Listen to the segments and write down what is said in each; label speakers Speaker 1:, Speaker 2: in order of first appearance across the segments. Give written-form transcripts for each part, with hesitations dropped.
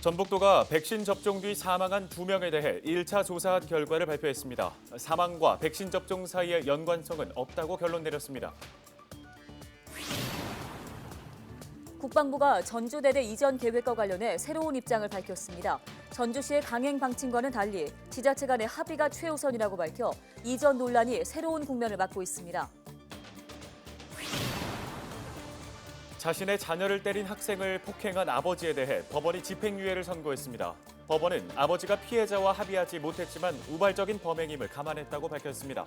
Speaker 1: 전북도가 백신 접종 뒤 사망한 2명에 대해 1차 조사한 결과를 발표했습니다. 사망과 백신 접종 사이의 연관성은 없다고 결론 내렸습니다.
Speaker 2: 국방부가 전주대대 이전 계획과 관련해 새로운 입장을 밝혔습니다. 전주시의 강행 방침과는 달리 지자체 간의 합의가 최우선이라고 밝혀 이전 논란이 새로운 국면을 맞고 있습니다.
Speaker 1: 자신의 자녀를 때린 학생을 폭행한 아버지에 대해 법원이 집행유예를 선고했습니다. 법원은 아버지가 피해자와 합의하지 못했지만 우발적인 범행임을 감안했다고 밝혔습니다.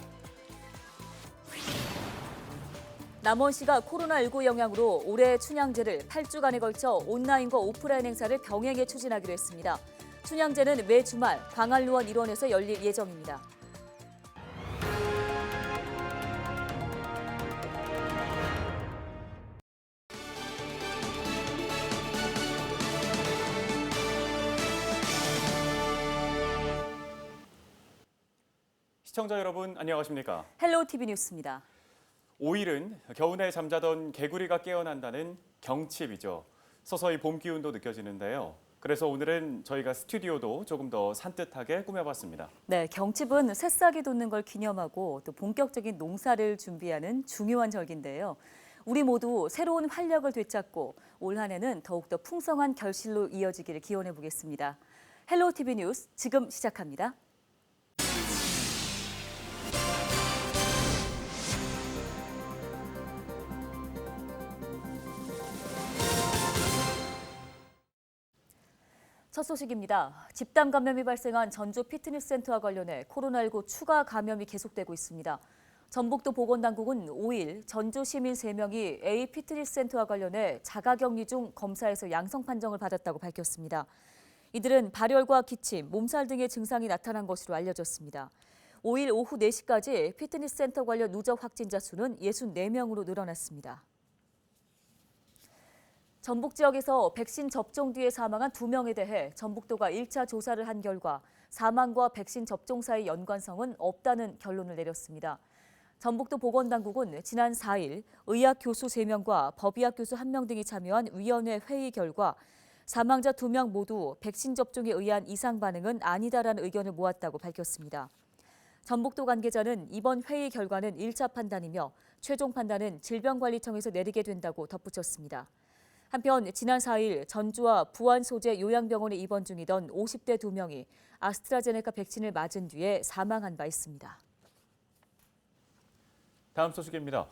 Speaker 2: 남원시가 코로나19 영향으로 올해 춘향제를 8주간에 걸쳐 온라인과 오프라인 행사를 병행해 추진하기로 했습니다. 춘향제는 매 주말 광안루원 일원에서 열릴 예정입니다.
Speaker 1: 시청자 여러분 안녕하십니까?
Speaker 2: 헬로우 TV 뉴스입니다.
Speaker 1: 5일은 겨우내 잠자던 개구리가 깨어난다는 경칩이죠. 서서히 봄 기운도 느껴지는데요. 그래서 오늘은 저희가 스튜디오도 조금 더 산뜻하게 꾸며봤습니다.
Speaker 2: 네, 경칩은 새싹이 돋는 걸 기념하고 또 본격적인 농사를 준비하는 중요한 절기인데요. 우리 모두 새로운 활력을 되찾고 올 한 해는 더욱더 풍성한 결실로 이어지기를 기원해 보겠습니다. 헬로우 TV 뉴스 지금 시작합니다. 첫 소식입니다. 집단 감염이 발생한 전주 피트니스 센터와 관련해 코로나19 추가 감염이 계속되고 있습니다. 전북도 보건당국은 5일 전주 시민 3명이 A 피트니스 센터와 관련해 자가격리 중 검사에서 양성 판정을 받았다고 밝혔습니다. 이들은 발열과 기침, 몸살 등의 증상이 나타난 것으로 알려졌습니다. 5일 오후 4시까지 피트니스 센터 관련 누적 확진자 수는 64명으로 늘어났습니다. 전북 지역에서 백신 접종 뒤에 사망한 2명에 대해 전북도가 1차 조사를 한 결과 사망과 백신 접종 사이 연관성은 없다는 결론을 내렸습니다. 전북도 보건당국은 지난 4일 의학 교수 3명과 법의학 교수 1명 등이 참여한 위원회 회의 결과 사망자 2명 모두 백신 접종에 의한 이상 반응은 아니다라는 의견을 모았다고 밝혔습니다. 전북도 관계자는 이번 회의 결과는 1차 판단이며 최종 판단은 질병관리청에서 내리게 된다고 덧붙였습니다. 한편 지난 4일 전주와 부안 소재 요양병원에 입원 중이던 50대 2명이 아스트라제네카 백신을 맞은 뒤에 사망한 바 있습니다.
Speaker 1: 다음 소식입니다.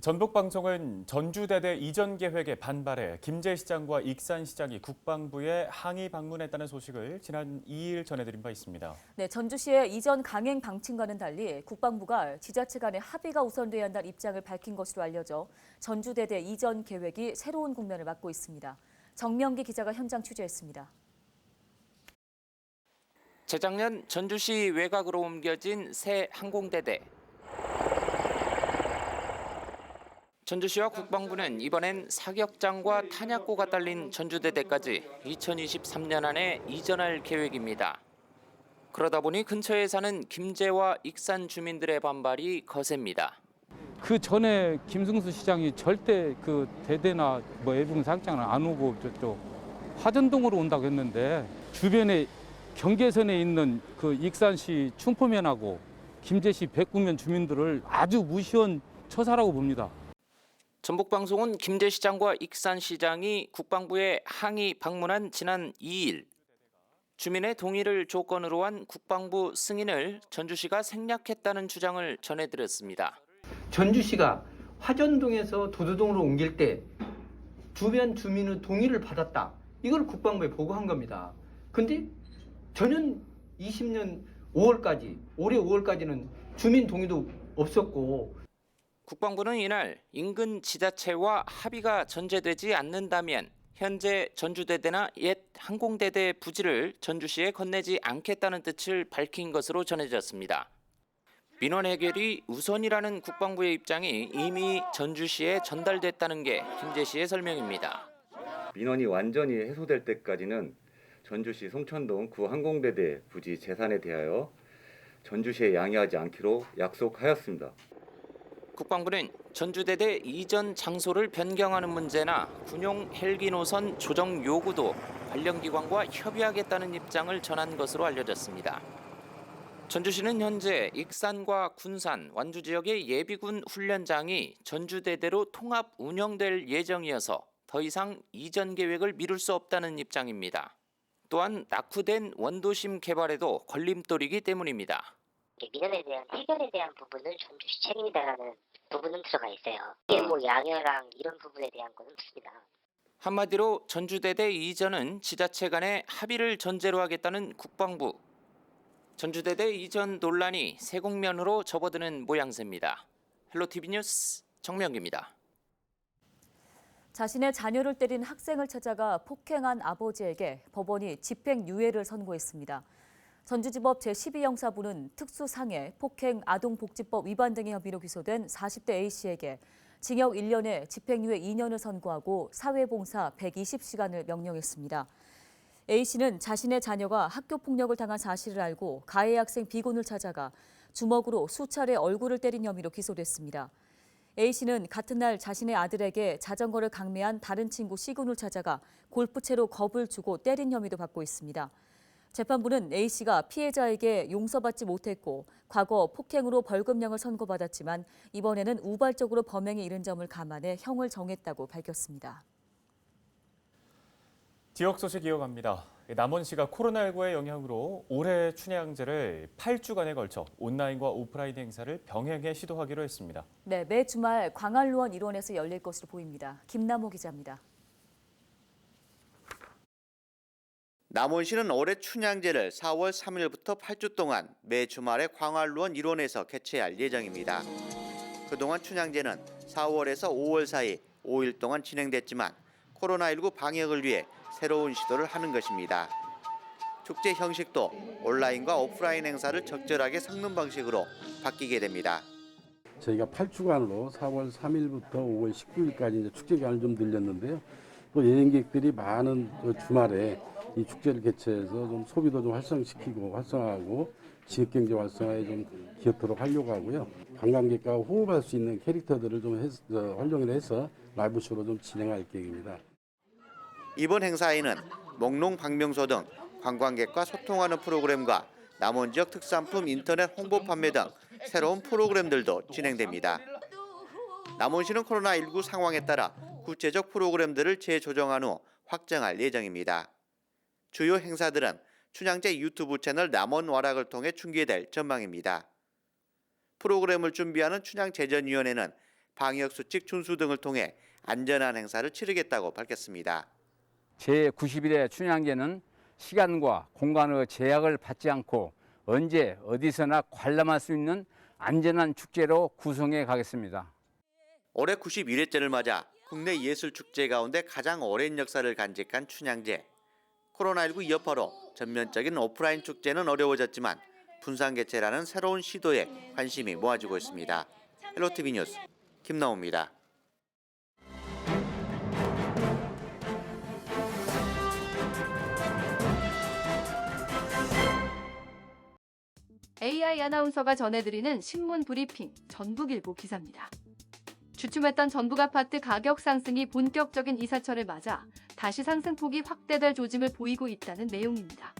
Speaker 1: 전북방송은 전주대대 이전 계획에 반발해 김제시장과 익산시장이 국방부에 항의 방문했다는 소식을 지난 2일 전해드린 바 있습니다.
Speaker 2: 네, 전주시의 이전 강행 방침과는 달리 국방부가 지자체 간의 합의가 우선돼야 한다는 입장을 밝힌 것으로 알려져 전주대대 이전 계획이 새로운 국면을 맞고 있습니다. 정명기 기자가 현장 취재했습니다.
Speaker 3: 재작년 전주시 외곽으로 옮겨진 새 항공대대. 전주시와 국방부는 이번엔 사격장과 탄약고가 딸린 전주대대까지 2023년 안에 이전할 계획입니다. 그러다 보니 근처에 사는 김제와 익산 주민들의 반발이 거셉니다.
Speaker 4: 그 전에 김승수 시장이 절대 그 대대나 뭐 애vùng 사격장은 안 오고 저쪽 화전동으로 온다고 했는데 주변에 경계선에 있는 그 익산시 충포면하고 김제시 백구면 주민들을 아주 무시한 처사라고 봅니다.
Speaker 3: 전북방송은 김제시장과 익산시장이 국방부에 항의 방문한 지난 2일 주민의 동의를 조건으로 한 국방부 승인을 전주시가 생략했다는 주장을 전해드렸습니다.
Speaker 5: 전주시가 화전동에서 도두동으로 옮길 때 주변 주민의 동의를 받았다. 이걸 국방부에 보고한 겁니다. 근데 전년 20년 5월까지, 올해 5월까지는 주민 동의도 없었고
Speaker 3: 국방부는 이날 인근 지자체와 합의가 전제되지 않는다면 현재 전주대대나 옛 항공대대 부지를 전주시에 건네지 않겠다는 뜻을 밝힌 것으로 전해졌습니다. 민원 해결이 우선이라는 국방부의 입장이 이미 전주시에 전달됐다는 게 김제시의 설명입니다.
Speaker 6: 민원이 완전히 해소될 때까지는 전주시 송천동 구 항공대대 부지 재산에 대하여 전주시에 양해하지 않기로 약속하였습니다.
Speaker 3: 국방부는 전주대대 이전 장소를 변경하는 문제나 군용 헬기 노선 조정 요구도 관련 기관과 협의하겠다는 입장을 전한 것으로 알려졌습니다. 전주시는 현재 익산과 군산, 완주 지역의 예비군 훈련장이 전주대대로 통합 운영될 예정이어서 더 이상 이전 계획을 미룰 수 없다는 입장입니다. 또한 낙후된 원도심 개발에도 걸림돌이기 때문입니다.
Speaker 7: 민원에 대한 해결에 대한 부분은 전주시 책임이다라는 부분은 들어가 있어요. 이게 뭐 양해랑 이런 부분에 대한 건 없습니다.
Speaker 3: 한마디로 전주대대 이전은 지자체 간의 합의를 전제로 하겠다는 국방부. 전주대대 이전 논란이 세국면으로 접어드는 모양새입니다. 헬로티비 뉴스 정명기입니다.
Speaker 2: 자신의 자녀를 때린 학생을 찾아가 폭행한 아버지에게 법원이 집행유예를 선고했습니다. 전주지법 제12형사부는 특수상해, 폭행, 아동복지법 위반 등의 혐의로 기소된 40대 A씨에게 징역 1년에 집행유예 2년을 선고하고 사회봉사 120시간을 명령했습니다. A씨는 자신의 자녀가 학교폭력을 당한 사실을 알고 가해 학생 B군을 찾아가 주먹으로 수차례 얼굴을 때린 혐의로 기소됐습니다. A씨는 같은 날 자신의 아들에게 자전거를 강매한 다른 친구 C군을 찾아가 골프채로 겁을 주고 때린 혐의도 받고 있습니다. 재판부는 A씨가 피해자에게 용서받지 못했고 과거 폭행으로 벌금형을 선고받았지만 이번에는 우발적으로 범행에 이른 점을 감안해 형을 정했다고 밝혔습니다.
Speaker 1: 지역 소식 이어갑니다. 남원시가 코로나19의 영향으로 올해 춘향제를 8주간에 걸쳐 온라인과 오프라인 행사를 병행해 시도하기로 했습니다.
Speaker 2: 네, 매 주말 광안루원 일원에서 열릴 것으로 보입니다. 김남호 기자입니다.
Speaker 8: 남원시는 올해 춘향제를 4월 3일부터 8주 동안 매 주말에 광안루원 일원에서 개최할 예정입니다. 그동안 춘향제는 4월에서 5월 사이 5일 동안 진행됐지만 코로나19 방역을 위해 새로운 시도를 하는 것입니다. 축제 형식도 온라인과 오프라인 행사를 적절하게 섞는 방식으로 바뀌게 됩니다.
Speaker 9: 저희가 8주간으로 4월 3일부터 5월 19일까지 축제 기간을 좀 늘렸는데요. 또 여행객들이 많은 주말에 이 축제를 개최해서 좀 소비도 좀 활성화하고 지역경제 활성화에 좀 기여토록 하려고 하고요. 관광객과 호흡할 수 있는 캐릭터들을 좀 활용을 해서 라이브 쇼로 좀 진행할 계획입니다.
Speaker 8: 이번 행사에는 목농 방명소 등 관광객과 소통하는 프로그램과 남원 지역 특산품 인터넷 홍보 판매 등 새로운 프로그램들도 진행됩니다. 남원시는 코로나19 상황에 따라 구체적 프로그램들을 재조정한 후 확정할 예정입니다. 주요 행사들은 춘향제 유튜브 채널 남원와락을 통해 중계될 전망입니다. 프로그램을 준비하는 춘향제전위원회는 방역수칙 준수 등을 통해 안전한 행사를 치르겠다고 밝혔습니다.
Speaker 10: 제91회 춘향제는 시간과 공간의 제약을 받지 않고 언제 어디서나 관람할 수 있는 안전한 축제로 구성해 가겠습니다.
Speaker 8: 올해 91회째를 맞아 국내 예술축제 가운데 가장 오랜 역사를 간직한 춘향제. 코로나19 여파로 전면적인 오프라인 축제는 어려워졌지만 분산 개최라는 새로운 시도에 관심이 모아지고 있습니다. 헬로티비 뉴스 김나호입니다.
Speaker 11: AI 아나운서가 전해드리는 신문 브리핑 전북일보 기사입니다. 주춤했던 전북 아파트 가격 상승이 본격적인 이사철을 맞아 다시 상승폭이 확대될 조짐을 보이고 있다는 내용입니다.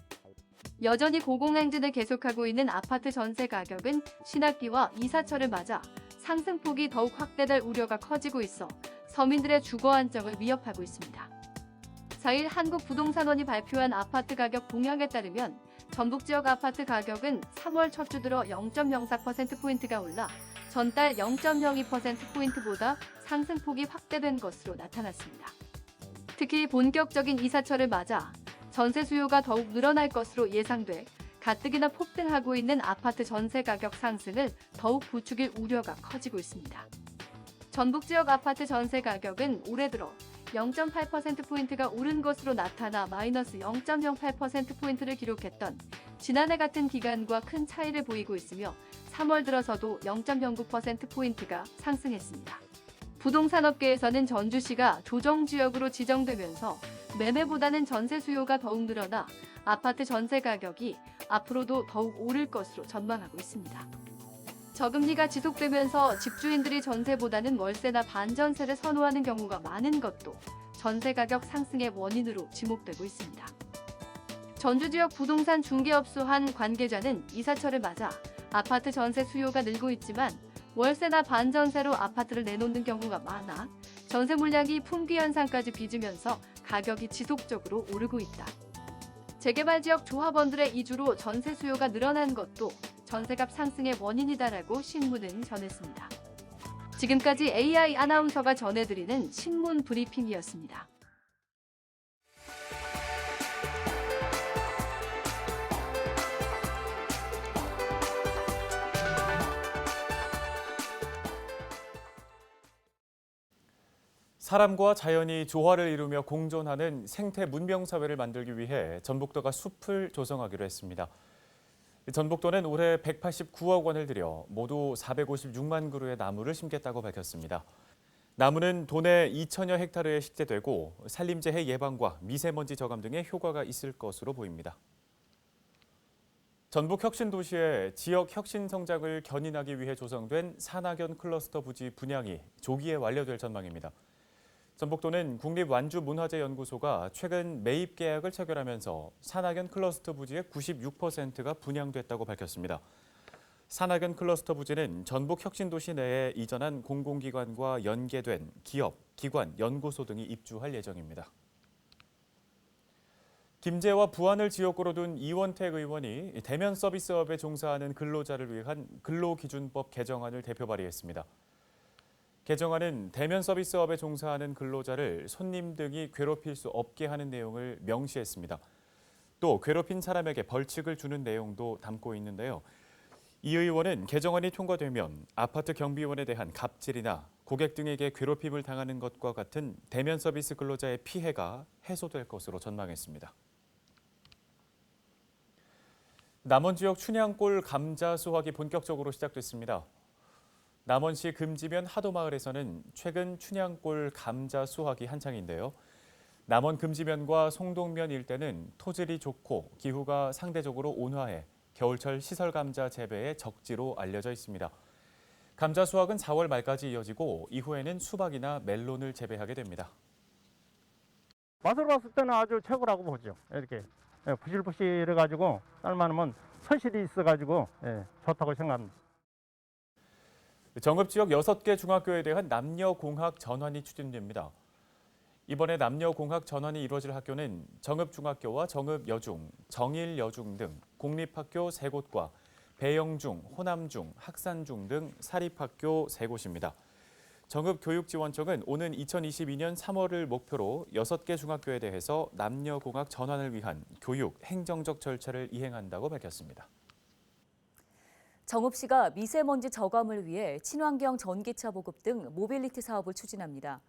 Speaker 11: 여전히 고공행진을 계속하고 있는 아파트 전세 가격은 신학기와 이사철을 맞아 상승폭이 더욱 확대될 우려가 커지고 있어 서민들의 주거 안정을 위협하고 있습니다. 4일 한국부동산원이 발표한 아파트 가격 동향에 따르면 전북 지역 아파트 가격은 3월 첫 주 들어 0.04%포인트가 올라 전달 0.02%포인트보다 상승폭이 확대된 것으로 나타났습니다. 특히 본격적인 이사철을 맞아 전세 수요가 더욱 늘어날 것으로 예상돼 가뜩이나 폭등하고 있는 아파트 전세 가격 상승을 더욱 부추길 우려가 커지고 있습니다. 전북 지역 아파트 전세 가격은 올해 들어 0.8%포인트가 오른 것으로 나타나 마이너스 0.08%포인트를 기록했던 지난해 같은 기간과 큰 차이를 보이고 있으며 3월 들어서도 0.09%포인트가 상승했습니다. 부동산업계에서는 전주시가 조정지역으로 지정되면서 매매보다는 전세 수요가 더욱 늘어나 아파트 전세 가격이 앞으로도 더욱 오를 것으로 전망하고 있습니다. 저금리가 지속되면서 집주인들이 전세보다는 월세나 반전세를 선호하는 경우가 많은 것도 전세 가격 상승의 원인으로 지목되고 있습니다. 전주 지역 부동산 중개업소 한 관계자는 이사철을 맞아 아파트 전세 수요가 늘고 있지만 월세나 반전세로 아파트를 내놓는 경우가 많아 전세 물량이 품귀 현상까지 빚으면서 가격이 지속적으로 오르고 있다. 재개발 지역 조합원들의 이주로 전세 수요가 늘어난 것도 전세값 상승의 원인이다라고 신문은 전했습니다. 지금까지 AI 아나운서가 전해드리는 신문 브리핑이었습니다.
Speaker 1: 사람과 자연이 조화를 이루며 공존하는 생태 문명 사회를 만들기 위해 전북도가 숲을 조성하기로 했습니다. 전북도는 올해 189억 원을 들여 모두 456만 그루의 나무를 심겠다고 밝혔습니다. 나무는 도내 2천여 헥타르에 식재되고 산림재해 예방과 미세먼지 저감 등의 효과가 있을 것으로 보입니다. 전북 혁신도시의 지역 혁신 성장을 견인하기 위해 조성된 산학연 클러스터 부지 분양이 조기에 완료될 전망입니다. 전북도는 국립완주문화재연구소가 최근 매입 계약을 체결하면서 산학연 클러스터 부지의 96%가 분양됐다고 밝혔습니다. 산학연 클러스터 부지는 전북 혁신도시 내에 이전한 공공기관과 연계된 기업, 기관, 연구소 등이 입주할 예정입니다. 김제와 부안을 지역구로 둔 이원택 의원이 대면 서비스업에 종사하는 근로자를 위한 근로기준법 개정안을 대표 발의했습니다. 개정안은 대면 서비스업에 종사하는 근로자를 손님 등이 괴롭힐 수 없게 하는 내용을 명시했습니다. 또 괴롭힌 사람에게 벌칙을 주는 내용도 담고 있는데요. 이 의원은 개정안이 통과되면 아파트 경비원에 대한 갑질이나 고객 등에게 괴롭힘을 당하는 것과 같은 대면 서비스 근로자의 피해가 해소될 것으로 전망했습니다. 남원 지역 춘향골 감자 수확이 본격적으로 시작됐습니다. 남원시 금지면 하도마을에서는 최근 춘향골 감자 수확이 한창인데요. 남원 금지면과 송동면 일대는 토질이 좋고 기후가 상대적으로 온화해 겨울철 시설 감자 재배의 적지로 알려져 있습니다. 감자 수확은 4월 말까지 이어지고 이후에는 수박이나 멜론을 재배하게 됩니다.
Speaker 12: 맛으로 봤을 때는 아주 최고라고 보죠. 이렇게 부실부실해가지고 삶아놓으면 서실이 있어가지고 좋다고 생각합니다.
Speaker 1: 정읍 지역 6개 중학교에 대한 남녀공학 전환이 추진됩니다. 이번에 남녀공학 전환이 이루어질 학교는 정읍중학교와 정읍여중, 정일여중 등 공립학교 3곳과 배영중, 호남중, 학산중 등 사립학교 3곳입니다. 정읍교육지원청은 오는 2022년 3월을 목표로 6개 중학교에 대해서 남녀공학 전환을 위한 교육, 행정적 절차를 이행한다고 밝혔습니다.
Speaker 2: 정읍시가 미세먼지 저감을 위해 친환경 전기차 보급 등 모빌리티 사업을 추진합니다.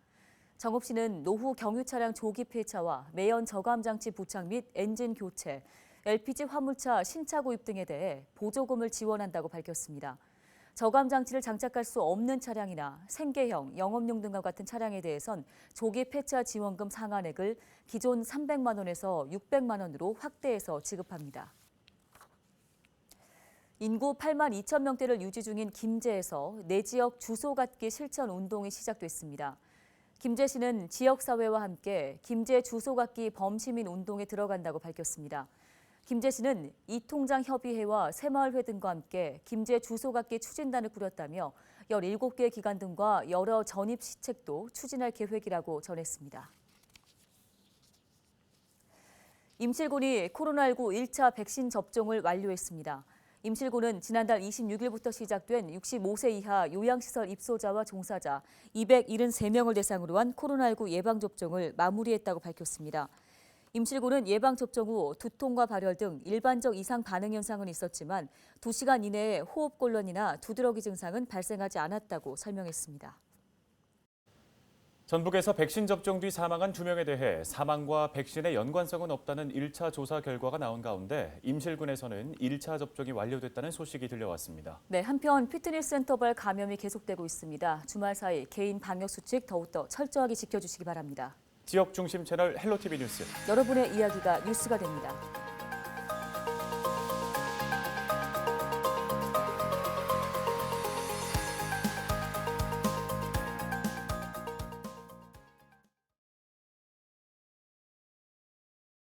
Speaker 2: 정읍시는 노후 경유 차량 조기 폐차와 매연 저감 장치 부착 및 엔진 교체, LPG 화물차 신차 구입 등에 대해 보조금을 지원한다고 밝혔습니다. 저감 장치를 장착할 수 없는 차량이나 생계형, 영업용 등과 같은 차량에 대해선 조기 폐차 지원금 상한액을 기존 300만 원에서 600만 원으로 확대해서 지급합니다. 인구 8만 2천 명대를 유지 중인 김제에서 내 지역 주소 갖기 실천 운동이 시작됐습니다. 김제시는 지역사회와 함께 김제 주소 갖기 범시민 운동에 들어간다고 밝혔습니다. 김제시는 이통장협의회와 새마을회 등과 함께 김제 주소 갖기 추진단을 꾸렸다며 17개 기관 등과 여러 전입 시책도 추진할 계획이라고 전했습니다. 임실군이 코로나19 1차 백신 접종을 완료했습니다. 임실군은 지난달 26일부터 시작된 65세 이하 요양시설 입소자와 종사자 273명을 대상으로 한 코로나19 예방접종을 마무리했다고 밝혔습니다. 임실군은 예방접종 후 두통과 발열 등 일반적 이상 반응 현상은 있었지만 2시간 이내에 호흡곤란이나 두드러기 증상은 발생하지 않았다고 설명했습니다.
Speaker 1: 전북에서 백신 접종 뒤 사망한 2명에 대해 사망과 백신의 연관성은 없다는 1차 조사 결과가 나온 가운데 임실군에서는 1차 접종이 완료됐다는 소식이 들려왔습니다.
Speaker 2: 네, 한편 피트니스 센터발 감염이 계속되고 있습니다. 주말 사이 개인 방역 수칙 더욱더 철저하게 지켜주시기 바랍니다.
Speaker 1: 지역 중심 채널 헬로티비 뉴스.
Speaker 2: 여러분의 이야기가 뉴스가 됩니다.